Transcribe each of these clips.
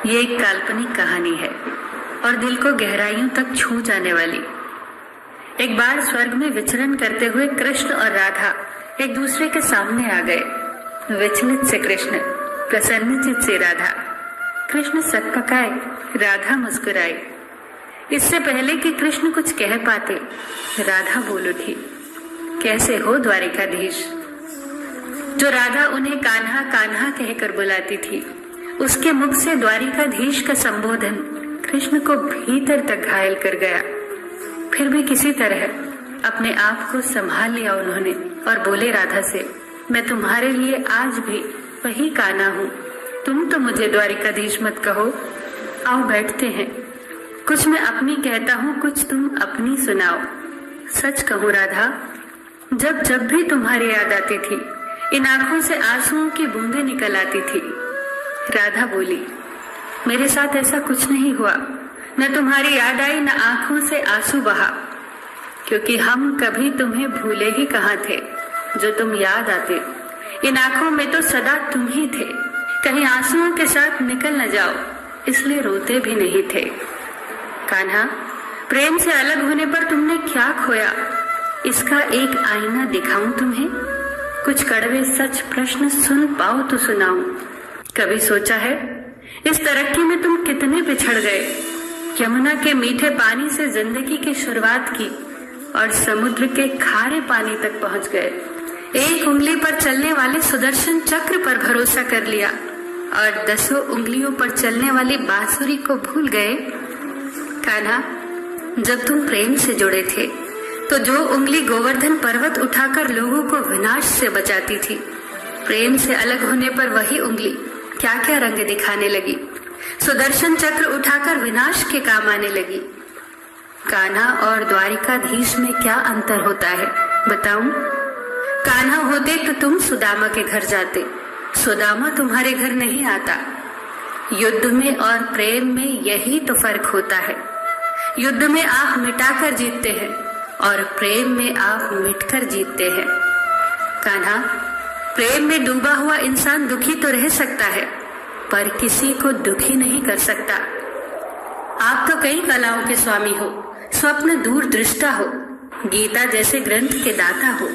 ये एक काल्पनिक कहानी है और दिल को गहराइयों तक छू जाने वाली। एक बार स्वर्ग में विचरण करते हुए कृष्ण और राधा एक दूसरे के सामने आ गए। विचलित से कृष्ण, प्रसन्नचित से राधा। कृष्ण सकपकाए, राधा मुस्कुराई। इससे पहले कि कृष्ण कुछ कह पाते, राधा बोल उठी, कैसे हो द्वारिकाधीश। जो राधा उन्हें कान्हा कान्हा कहकर बुलाती थी, उसके मुख से द्वारिकाधीश का संबोधन कृष्ण को भीतर तक घायल कर गया। फिर भी किसी तरह अपने आप को संभाल लिया उन्होंने और बोले राधा से, मैं तुम्हारे लिए आज भी वही कान्हा हूँ। तुम तो मुझे द्वारिकाधीश मत कहो। आओ बैठते हैं। कुछ मैं अपनी कहता हूँ, कुछ तुम अपनी सुनाओ। सच कहूँ राधा, जब जब भी तुम्हारी याद आती थी, इन आंखों से आंसुओं की बूंदें निकल आती थी। राधा बोली, मेरे साथ ऐसा कुछ नहीं हुआ। न तुम्हारी याद आई, न आंखों से आंसू बहा, क्योंकि हम कभी तुम्हें भूले ही कहाँ थे। जो तुम याद आते, इन आंखों में तो सदा तुम ही थे। कहीं आंसुओं के साथ निकल न जाओ, इसलिए रोते भी नहीं थे। कान्हा, प्रेम से अलग होने पर तुमने क्या खोया, इसका एक आईना दिखाऊं तुम्हें। कुछ कड़वे सच प्रश्न सुन पाओ तो सुनाऊं। कभी सोचा है इस तरक्की में तुम कितने पिछड़ गए। यमुना के मीठे पानी से जिंदगी की शुरुआत की और समुद्र के खारे पानी तक पहुंच गए। एक उंगली पर चलने वाले सुदर्शन चक्र पर भरोसा कर लिया और 10 उंगलियों पर चलने वाली बांसुरी को भूल गए। कान्हा, जब तुम प्रेम से जुड़े थे तो जो उंगली गोवर्धन पर्वत उठाकर लोगों को विनाश से बचाती थी, प्रेम से अलग होने पर वही उंगली क्या क्या रंग दिखाने लगी। सुदर्शन चक्र उठाकर विनाश के काम आने लगी। कान्हा और द्वारिकाधीश में क्या अंतर होता है बताऊं? कान्हा होते तो तुम सुदामा के घर जाते, सुदामा तुम्हारे घर नहीं आता। युद्ध में और प्रेम में यही तो फर्क होता है। युद्ध में आप मिटाकर जीतते हैं और प्रेम में आप मिटकर जीतते हैं। कान्हा, प्रेम में डूबा हुआ इंसान दुखी तो रह सकता है, पर किसी को दुखी नहीं कर सकता। आप तो कई कलाओं के स्वामी हो, स्वप्न दूर दृष्टा हो, गीता जैसे ग्रंथ के दाता हो,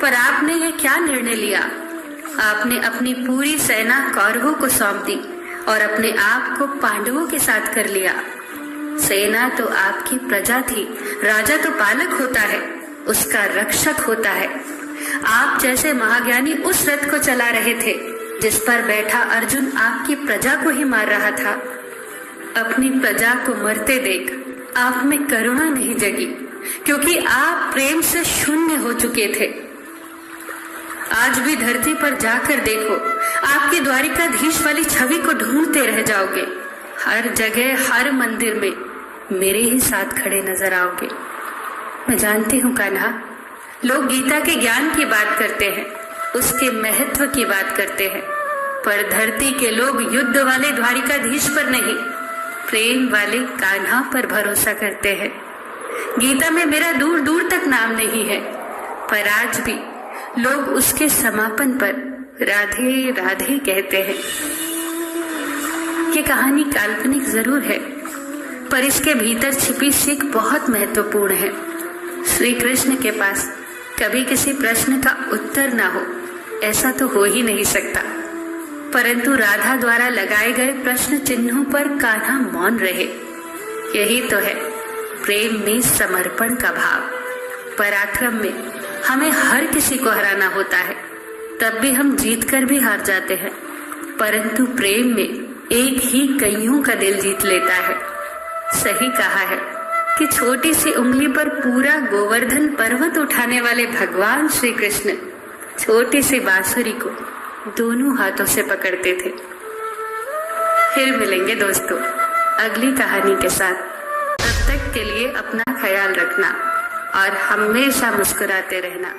पर आपने ये क्या निर्णय लिया? आपने अपनी पूरी सेना कौरवों को सौंप दी और अपने आप को पांडवों के साथ कर लिया। सेना तो आपकी प्रजा थी, राजा तो पालक होता है, उसका रक्षक होता है। आप जैसे महाज्ञानी उस रथ को चला रहे थे जिस पर बैठा अर्जुन आपकी प्रजा को ही मार रहा था। अपनी प्रजा को मरते देख आप में करुणा नहीं जगी, क्योंकि आप प्रेम से शून्य हो चुके थे। आज भी धरती पर जाकर देखो, आपकी द्वारिकाधीश वाली छवि को ढूंढते रह जाओगे। हर जगह, हर मंदिर में मेरे ही साथ खड़े नजर आओगे। मैं जानती हूँ कान्हा, लोग गीता के ज्ञान की बात करते हैं, उसके महत्व की बात करते हैं, पर धरती के लोग युद्ध वाले द्वारिकाधीश पर नहीं, प्रेम वाले कान्हा पर भरोसा करते हैं। गीता में मेरा दूर दूर तक नाम नहीं है, पर आज भी लोग उसके समापन पर राधे राधे कहते हैं। ये कहानी काल्पनिक जरूर है, पर इसके भीतर छिपी सीख बहुत महत्वपूर्ण है। श्री कृष्ण के पास कभी किसी प्रश्न का उत्तर ना हो, ऐसा तो हो ही नहीं सकता, परंतु राधा द्वारा लगाए गए प्रश्न चिन्हों पर कान्हा मौन रहे। यही तो है प्रेम में समर्पण का भाव। पराक्रम में हमें हर किसी को हराना होता है, तब भी हम जीत कर भी हार जाते हैं, परंतु प्रेम में एक ही कईयों का दिल जीत लेता है। सही कहा है कि छोटी सी उंगली पर पूरा गोवर्धन पर्वत उठाने वाले भगवान श्री कृष्ण छोटी सी बांसुरी को दोनों हाथों से पकड़ते थे। फिर मिलेंगे दोस्तों अगली कहानी के साथ। तब तक के लिए अपना ख्याल रखना और हमेशा मुस्कुराते रहना।